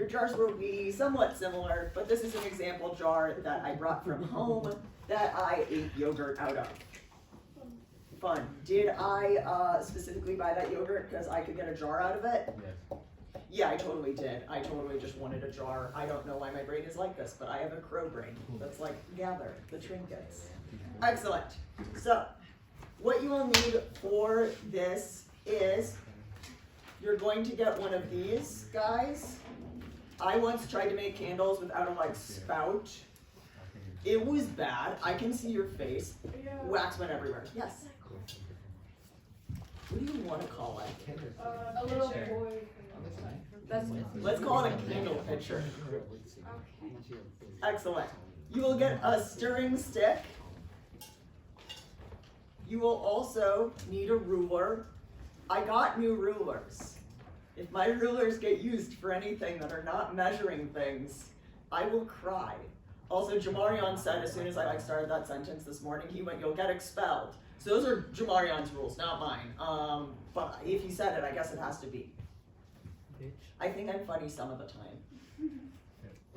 Your jars will be somewhat similar, but this is an example jar that I brought from home that I ate yogurt out of. Fun. Did I specifically buy that yogurt because I could get a jar out of it? Yes. Yeah, I totally did. I totally just wanted a jar. I don't know why my brain is like this, but I have a crow brain that's like, gather the trinkets. Excellent. So, what you will need for this is you're going to get one of these guys. I once tried to make candles without a like spout. It was bad. I can see your face. Wax went everywhere. Yes. What do you want to call it? A little boy. Let's call it a candle pitcher. Excellent. You will get a stirring stick. You will also need a ruler. I got new rulers. If my rulers get used for anything that are not measuring things, I will cry. Also, Jamarion said as soon as I started that sentence this morning, he went, "You'll get expelled." So those are Jamarion's rules, not mine. But if he said it, I guess it has to be. I think I'm funny some of the time.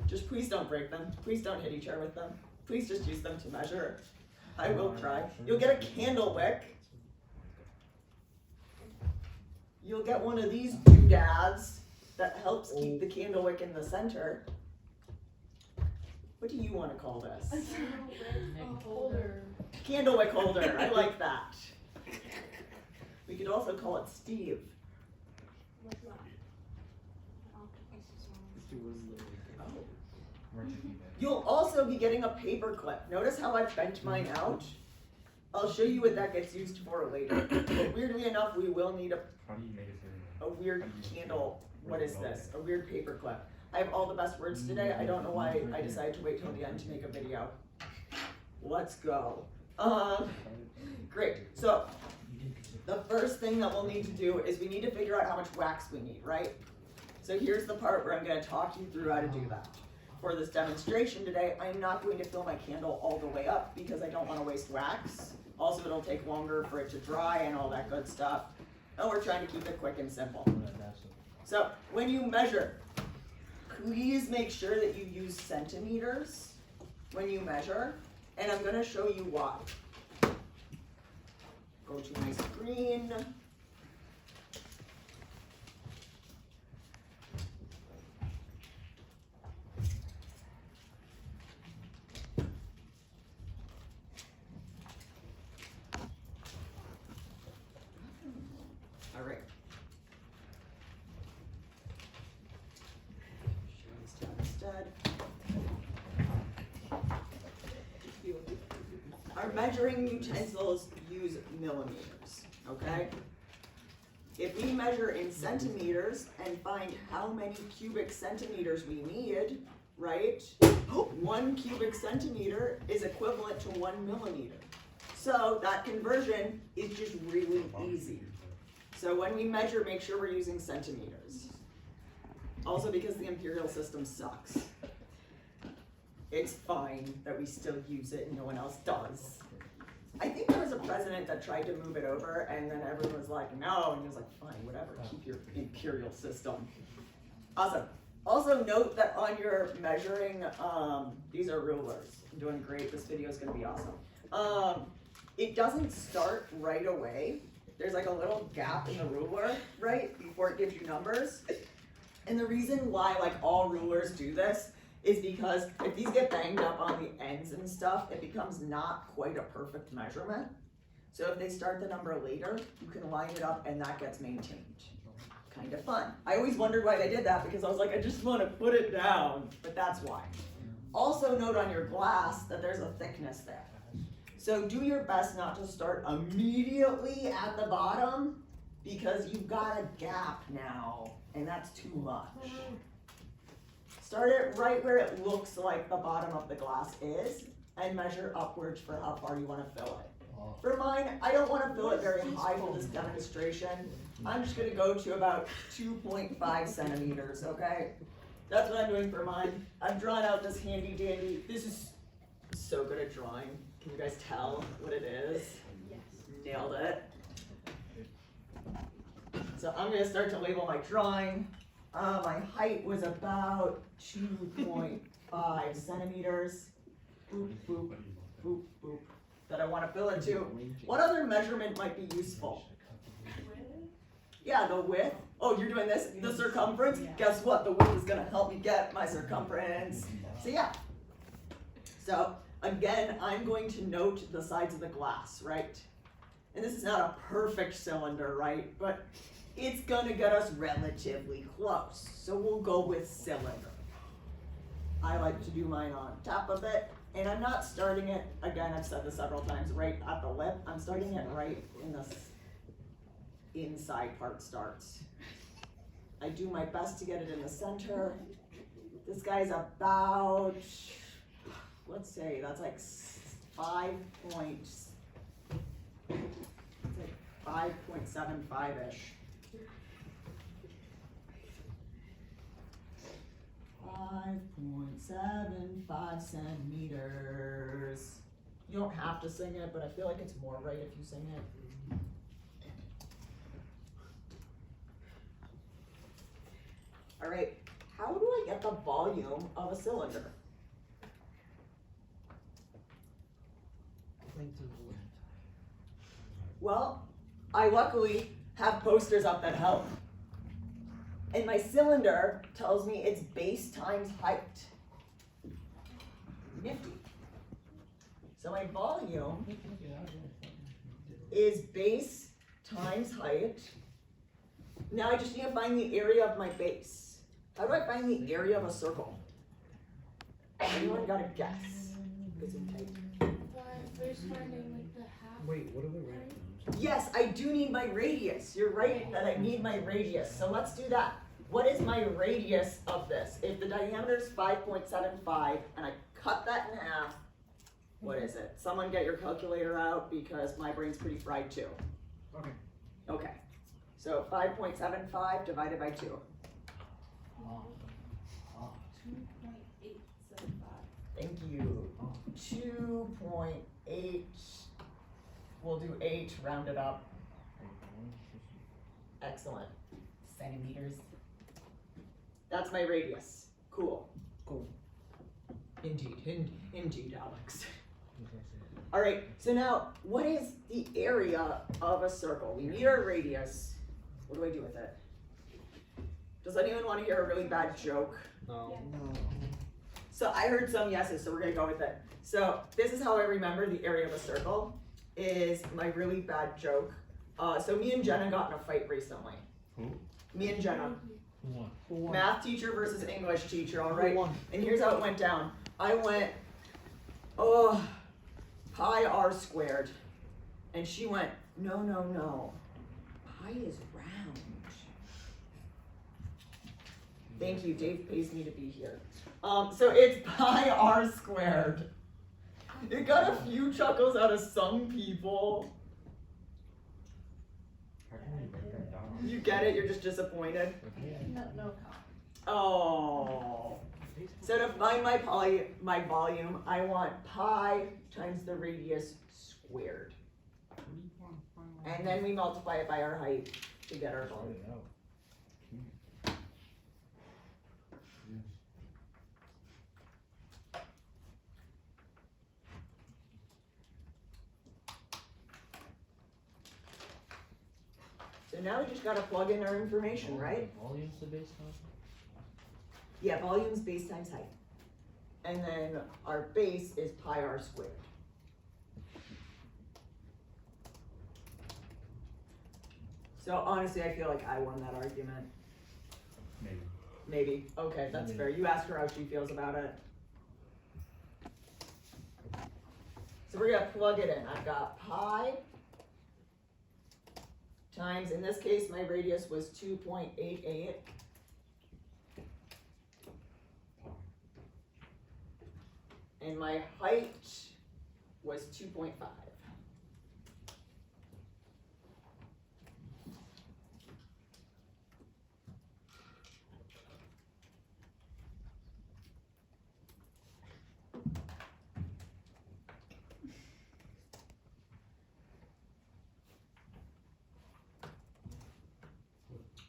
Just please don't break them. Please don't hit each other with them. Please just use them to measure. I will cry. You'll get a candle wick. You'll get one of these doodads that helps keep the candle wick in the center. What do you want to call this? A holder. Candle wick holder. I like that. We could also call it Steve. You'll also be getting a paper clip. Notice how I've bent mine out? I'll show you what that gets used for later. But weirdly enough, we will need a weird candle. What is this? A weird paper clip. I have all the best words today. I don't know why I decided to wait till the end to make a video. Let's go. Great. So the first thing that we'll need to do is we need to figure out how much wax we need, right? So here's the part where I'm going to talk you through how to do that. For this demonstration today, I'm not going to fill my candle all the way up because I don't want to waste wax. Also, it'll take longer for it to dry and all that good stuff. And we're trying to keep it quick and simple. So when you measure, please make sure that you use centimeters when you measure. And I'm going to show you why. Go to my screen. All right. Show this down instead. Our measuring utensils use millimeters, okay? If we measure in centimeters and find how many cubic centimeters we need, right? 1 cubic centimeter is equivalent to 1 millimeter. So that conversion is just really easy. So when we measure, make sure we're using centimeters. Also because the imperial system sucks. It's fine that we still use it and no one else does. I think there was a president that tried to move it over and then everyone was like, no, and he was like, fine, whatever, keep your imperial system. Awesome. Also note that on your measuring, these are rulers. I'm doing great, this video is gonna be awesome. It doesn't start right away. There's like a little gap in the ruler, right, before it gives you numbers. And the reason why like all rulers do this is because if these get banged up on the ends and stuff, it becomes not quite a perfect measurement. So if they start the number later, you can line it up and that gets maintained. Kind of fun. I always wondered why they did that because I was like, I just want to put it down, but that's why. Also note on your glass that there's a thickness there. So do your best not to start immediately at the bottom because you've got a gap now and that's too much. Start it right where it looks like the bottom of the glass is and measure upwards for how far you want to fill it. For mine, I don't want to fill it very high for this demonstration. I'm just going to go to about 2.5 centimeters, okay? That's what I'm doing for mine. I've drawn out this handy dandy. This is so good at drawing. Can you guys tell what it is? Yes. Nailed it. So I'm going to start to label my drawing. My height was about 2.5 centimeters. Boop, boop, boop, boop. That I want to fill it to. What other measurement might be useful? Yeah, the width. Oh, you're doing this? The circumference? Guess what? The width is going to help me get my circumference. So yeah. So again, I'm going to note the sides of the glass, right? And this is not a perfect cylinder, right? But it's gonna get us relatively close. So we'll go with cylinder. I like to do mine on top of it. And I'm not starting it, again, I've said this several times, right at the lip. I'm starting it right in the inside part starts. I do my best to get it in the center. This guy's about, let's say, that's like 5.75-ish. 5.75 centimeters. You don't have to sing it, but I feel like it's more right if you sing it. All right, how do I get the volume of a cylinder? Well, I luckily have posters up that help. And my cylinder tells me it's base times height. Nifty. So my volume is base times height. Now I just need to find the area of my base. How do I find the area of a circle? Anyone got a guess? It's in tight. First finding like the half. Wait, what are the radians? Yes, I do need my radius. You're right that I need my radius. So let's do that. What is my radius of this? If the diameter is 5.75 and I cut that in half, what is it? Someone get your calculator out because my brain's pretty fried too. Okay. Okay. So 5.75 divided by 2. 2.875. Thank you. 2.8. We'll do 8, round it up. Excellent. Centimeters. That's my radius. Cool. Cool. Indeed, Alex. All right, so now, what is the area of a circle? We need our radius. What do I do with it? Does anyone want to hear a really bad joke? No. So I heard some yeses, so we're gonna go with it. So this is how I remember the area of a circle, is my really bad joke. So me and Jenna got in a fight recently. Who? Me and Jenna. Who won? Math teacher versus English teacher, all right? Who won? And here's how it went down. I went, oh, pi r squared. And she went, no, pi is round. Thank you, Dave pays me to be here. So it's pi r squared. It got a few chuckles out of some people. How can you break that down? You get it, you're just disappointed. No. Oh. So to find my volume, I want pi times the radius squared. And then we multiply it by our height to get our volume. So now we just gotta plug in our information, right? Volume's the base constant? Yeah, volume's base times height. And then our base is pi r squared. So honestly, I feel like I won that argument. Maybe. Maybe. Okay, that's fair. You ask her how she feels about it. So we're gonna plug it in. I've got pi times, in this case, my radius was 2.88. And my height was 2.5.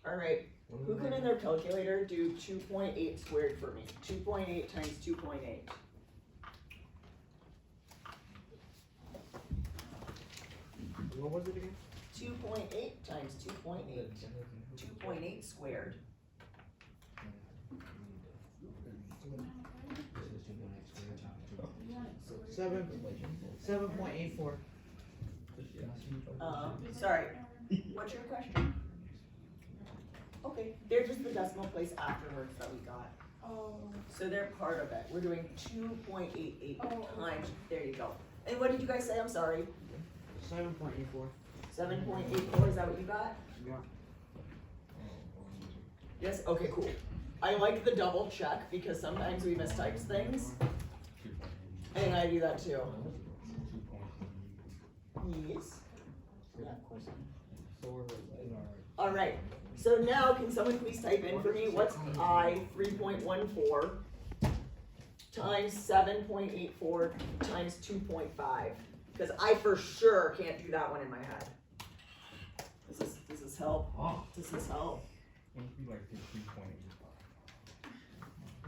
All right, Who can in their calculator do 2.8 squared for me? 2.8 times 2.8. What was it again? 2.8 times 2.8. 2.8 squared. So 7.84. Sorry, what's your question? Okay, they're just the decimal place afterwards that we got. Oh. So they're part of it. We're doing 2.88 Oh. times, there you go. And what did you guys say? I'm sorry. 7.84. 7.84, is that what you got? Yeah. Yes, okay, cool. I like the double check because sometimes we mistype things. And I do that too. Yes. Yeah, of course. Alright, so now can someone please type in for me, what's I 3.14 times 7.84 times 2.5? Because I for sure can't do that one in my head. Does this help? Oh. Does this help?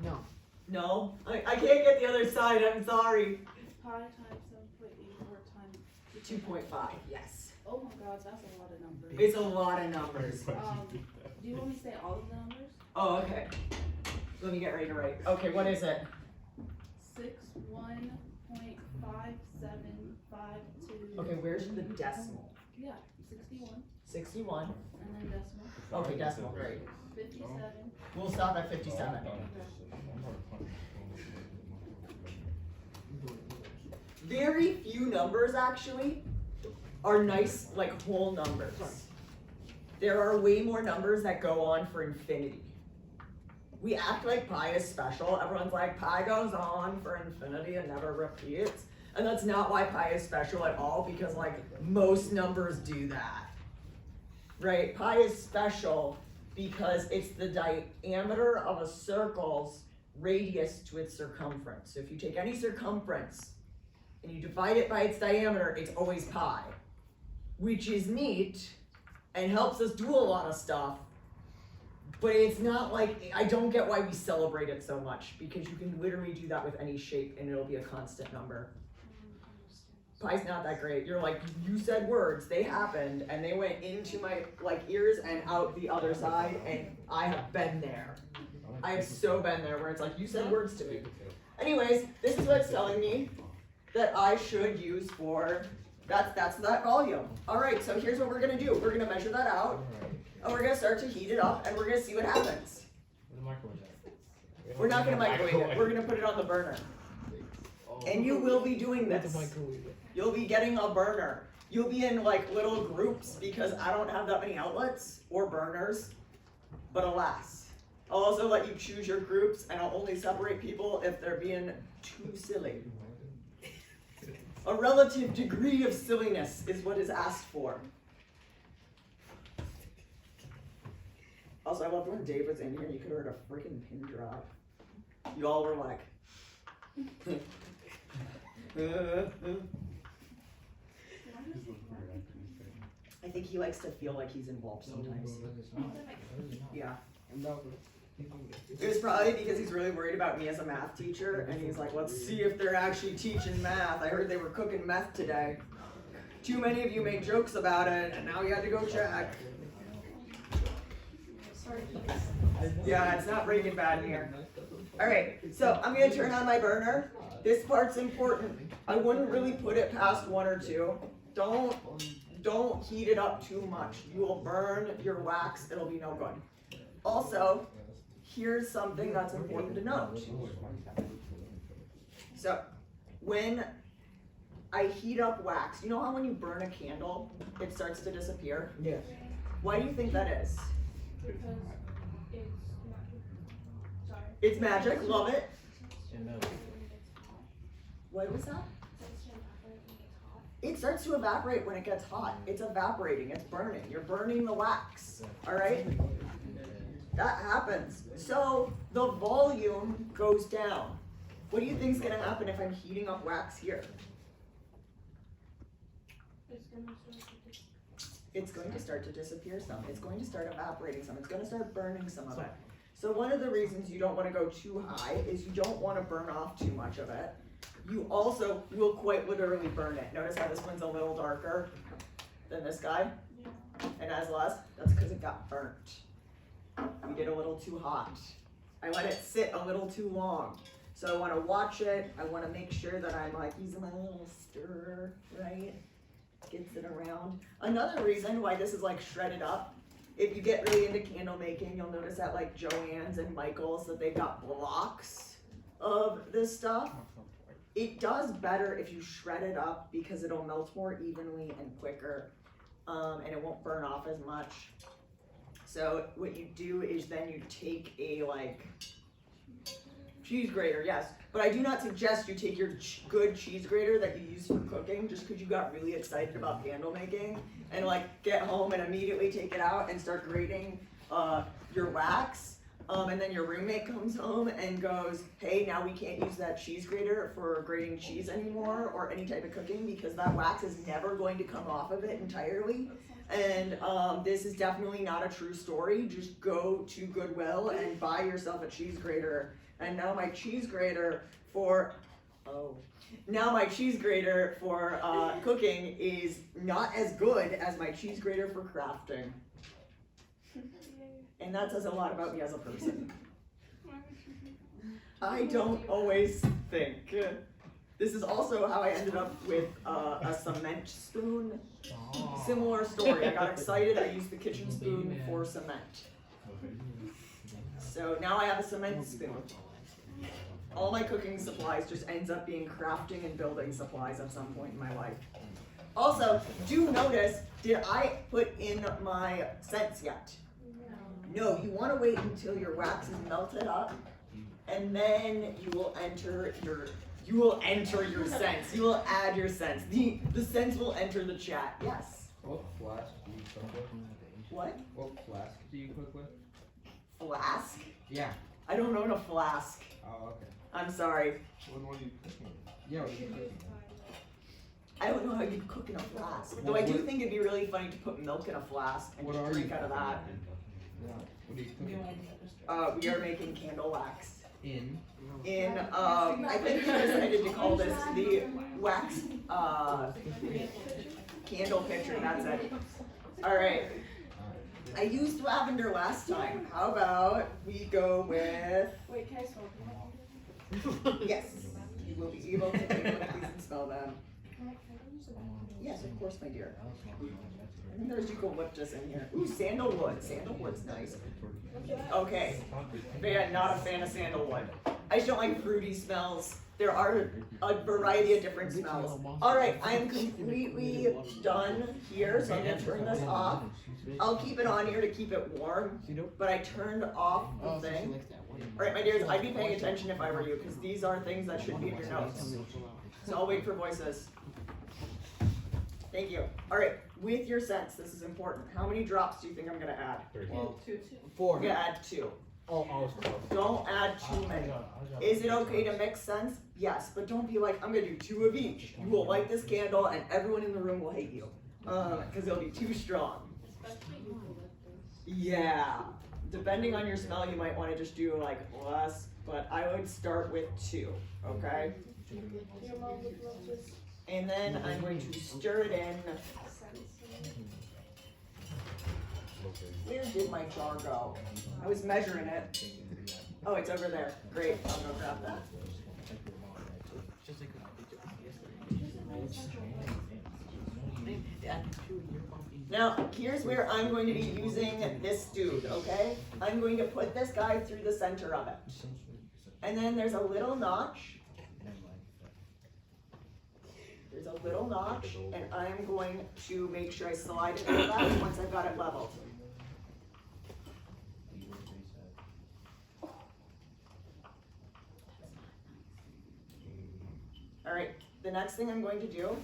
No. No? I can't get the other side, I'm sorry. Pi times 7.84 times. 2.5, yes. Oh my gosh, that's a lot of numbers. It's a lot of numbers. Do you want me to say all of the numbers? Oh, okay. Let me get ready to write. Okay, what is it? 61.5752. Okay, where's the decimal? Yeah, 61, 61. and then decimal. Okay, decimal, great. 57. We'll stop at 57. Very few numbers actually are nice, like whole numbers. There are way more numbers that go on for infinity. We act like pi is special. Everyone's like, pi goes on for infinity and never repeats. And that's not why pi is special at all, because like most numbers do that. Right? Pi is special because it's the diameter of a circle's radius to its circumference. So if you take any circumference and you divide it by its diameter, it's always pi, which is neat and helps us do a lot of stuff. But it's not like, I don't get why we celebrate it so much, because you can literally do that with any shape and it'll be a constant number. Pi's not that great. You're like, you said words, they happened, and they went into my like ears and out the other side, and I have been there. I have so been there where it's like, you said words to me. Anyways, this is what it's telling me that I should use for, that's that volume. All right, so here's what we're gonna do. We're gonna measure that out, and we're gonna start to heat it up, and we're gonna see what happens. We're not gonna microwave it, we're gonna put it on the burner. And you will be doing this. You'll be getting a burner. You'll be in like little groups because I don't have that many outlets or burners, but alas. I'll also let you choose your groups, and I'll only separate people if they're being too silly. A relative degree of silliness is what is asked for. Also, I loved when Dave was in here and you could have heard a freaking pin drop. You all were like, I think he likes to feel like he's involved sometimes. Yeah. It was probably because he's really worried about me as a math teacher, and he's like, let's see if they're actually teaching math. I heard they were cooking meth today. Too many of you made jokes about it, and now you had to go check. Yeah, it's not Breaking Bad in here. Alright, so I'm gonna turn on my burner. This part's important. I wouldn't really put it past 1 or 2. Don't heat it up too much. You will burn your wax, it'll be no good. Also, here's something that's important to note. So, when I heat up wax, you know how when you burn a candle, it starts to disappear? Yeah. Why do you think that is? Because it's magic. Sorry. It's magic, love it. What was that? It starts to evaporate when it gets hot. It's evaporating, it's burning. You're burning the wax, all right? That happens. So the volume goes down. What do you think is gonna happen if I'm heating up wax here? It's gonna start to it's going to start to disappear some, it's going to start evaporating some, it's gonna start burning some of it. So one of the reasons you don't wanna go too high is you don't wanna burn off too much of it. You also will quite literally burn it. Notice how this one's a little darker than this guy? And has less? That's because it got burnt. We did a little too hot. I let it sit a little too long. So I wanna watch it, I wanna make sure that I'm like using my little stirrer, right? Gets it around. Another reason why this is like shredded up, if you get really into candle making, you'll notice at like Joann's and Michael's that they've got blocks of this stuff. It does better if you shred it up because it'll melt more evenly and quicker, and it won't burn off as much. So what you do is then you take a like cheese grater, yes, but I do not suggest you take your good cheese grater that you use for cooking just because you got really excited about candle making and like get home and immediately take it out and start grating your wax. And then your roommate comes home and goes, hey, now we can't use that cheese grater for grating cheese anymore or any type of cooking because that wax is never going to come off of it entirely. And this is definitely not a true story. Just go to Goodwill and buy yourself a cheese grater. And now my cheese grater for, cooking is not as good as my cheese grater for crafting. And that says a lot about me as a person. I don't always think. This is also how I ended up with a cement spoon. Similar story. I got excited, I used the kitchen spoon for cement. So now I have a cement spoon. All my cooking supplies just ends up being crafting and building supplies at some point in my life. Also, do notice, did I put in my scents yet? No, you want to wait until your wax is melted up, and then you will enter your scents. You will add your scents. The scents will enter the chat. Yes. What flask do you cook with? What? What flask do you cook with? Flask? Yeah. I don't own a flask. Oh, okay. I'm sorry. What are you cooking? Yeah, what are you cooking? I don't know how you cook in a flask. Though I do think it'd be really funny to put milk in a flask and What just are drink you out of that. Yeah. What are you cooking? We are making candle wax. In? I think we decided to call this the wax candle pitcher. That's it. All right. I used lavender last time. How about we go with? Wait, can I smell? Yes. You will be able to take one of these and smell them. Yes, of course, my dear. I think there's eucalyptus in here. Ooh, sandalwood. Sandalwood's nice. Okay. But yeah, not a fan of sandalwood. I just don't like fruity smells. There are a variety of different smells. Alright, I am completely done here, so I'm gonna turn this off. I'll keep it on here to keep it warm, but I turned off the thing. Alright, my dears, I'd be paying attention if I were you, because these are things that should be in your notes. So I'll wait for voices. Thank you. Alright, with your scents, this is important. How many drops do you think I'm gonna add? Well, Two. 4. I'm gonna add 2. Oh, I was close. Don't add too many. Is it okay to mix scents? Yes, but don't be like, I'm gonna do 2 of each. You will light this candle and everyone in the room will hate you. Because it'll be too strong. Yeah. Depending on your smell, you might want to just do like less, but I would start with 2, okay? Your mom would love this. And then I'm going to stir it in. Where did my jar go? I was measuring it. Oh, it's over there. Great, I'll go grab that. Now, here's where I'm going to be using this dude, okay? I'm going to put this guy through the center of it. And then there's a little notch. There's a little notch, and I'm going to make sure I slide it into that once I've got it leveled. Alright, the next thing I'm going to do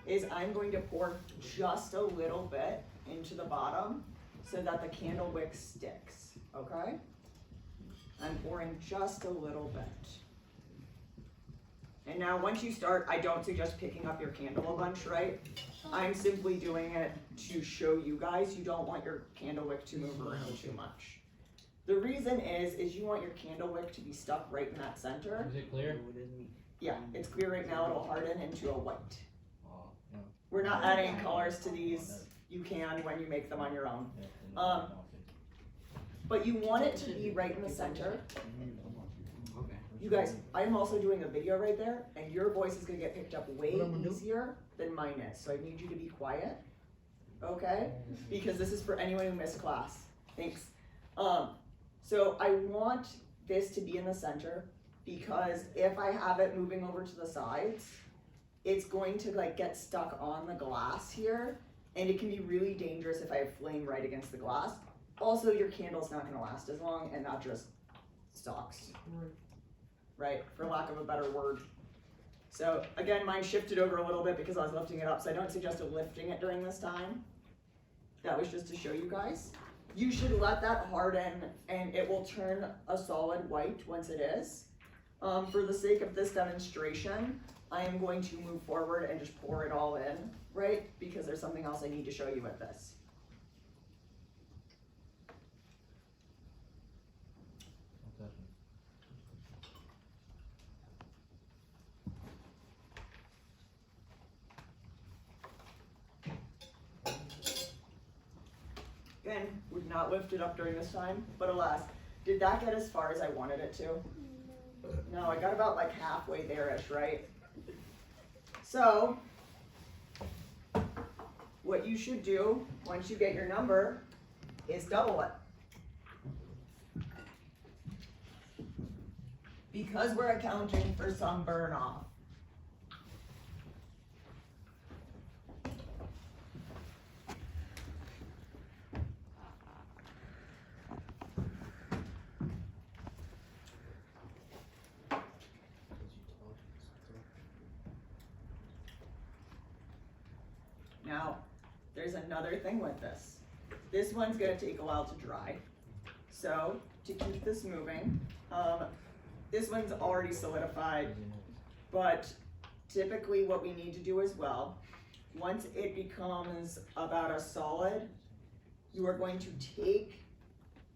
is I'm going to pour just a little bit into the bottom so that the candle wick sticks, okay? I'm pouring just a little bit. And now, once you start, I don't suggest picking up your candle a bunch, right? I'm simply doing it to show you guys you don't want your candle wick to move around too much. The reason is you want your candle wick to be stuck right in that center. Is it clear? Yeah, it's clear right now, it'll harden into a white. Oh, yeah. We're not adding colors to these, you can when you make them on your own. But you want it to be right in the center. Okay. You guys, I'm also doing a video right there, and your voice is gonna get picked up way What I'm gonna do? easier than mine is, so I need you to be quiet, okay? Because this is for anyone who missed class, thanks. So I want this to be in the center, because if I have it moving over to the sides, it's going to like get stuck on the glass here, and it can be really dangerous if I have flame right against the glass. Also, your candle's not gonna last as long, and that just sucks. Right, for lack of a better word. So again, mine shifted over a little bit because I was lifting it up, so I don't suggest lifting it during this time. That was just to show you guys. You should let that harden and it will turn a solid white once it is. For the sake of this demonstration, I am going to move forward and just pour it all in, right? Because there's something else I need to show you with this. Again, would not lift it up during this time, but alas, did that get as far as I wanted it to? No, I got about like halfway there-ish, right? So, what you should do, once you get your number, is double it. Because we're accounting for some burn off. Now, there's another thing with this. This one's gonna take a while to dry. So, to keep this moving, this one's already solidified, but typically what we need to do as well, once it becomes about a solid, you are going to take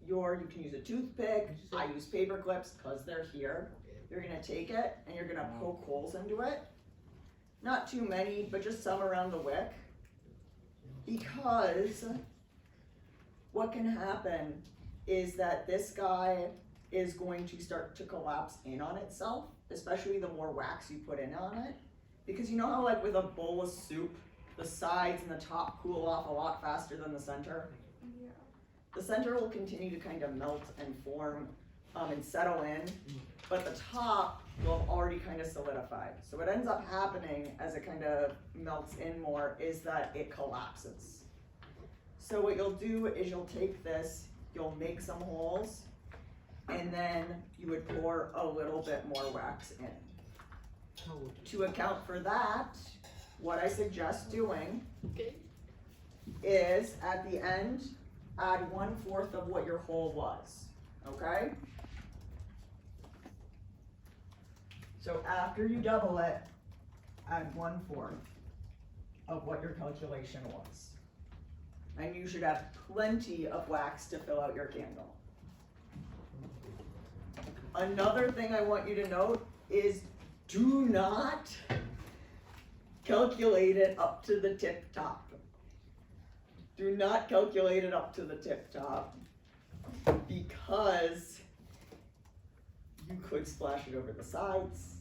you can use a toothpick, I use paper clips because they're here. You're gonna take it and you're gonna poke holes into it. Not too many, but just some around the wick. Because what can happen is that this guy is going to start to collapse in on itself, especially the more wax you put in on it. Because you know how like with a bowl of soup, the sides and the top cool off a lot faster than the center? Yeah. The center will continue to kind of melt and form and settle in, but the top will already kind of solidify. So what ends up happening as it kind of melts in more is that it collapses. So what you'll do is you'll take this, you'll make some holes, and then you would pour a little bit more wax in. To account for that, what I suggest doing Okay. is at the end, add 1/4 of what your hole was, okay? So after you double it, add 1/4 of what your calculation was. And you should have plenty of wax to fill out your candle. Another thing I want you to note is do not calculate it up to the tip top. Do not calculate it up to the tip top because you could splash it over the sides.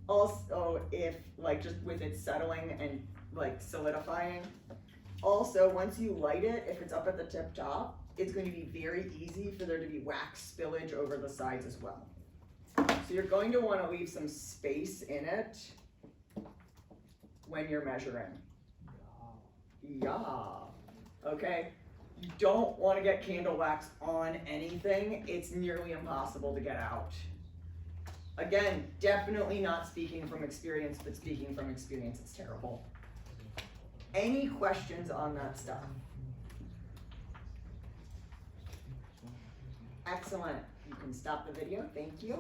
Also, if like just with it settling and like solidifying. Also, once you light it, if it's up at the tip top, it's going to be very easy for there to be wax spillage over the sides as well. So you're going to want to leave some space in it when you're measuring. Yeah. Okay. You don't want to get candle wax on anything. It's nearly impossible to get out. Again, definitely not speaking from experience, but speaking from experience, it's terrible. Any questions on that stuff? Excellent. You can stop the video. Thank you.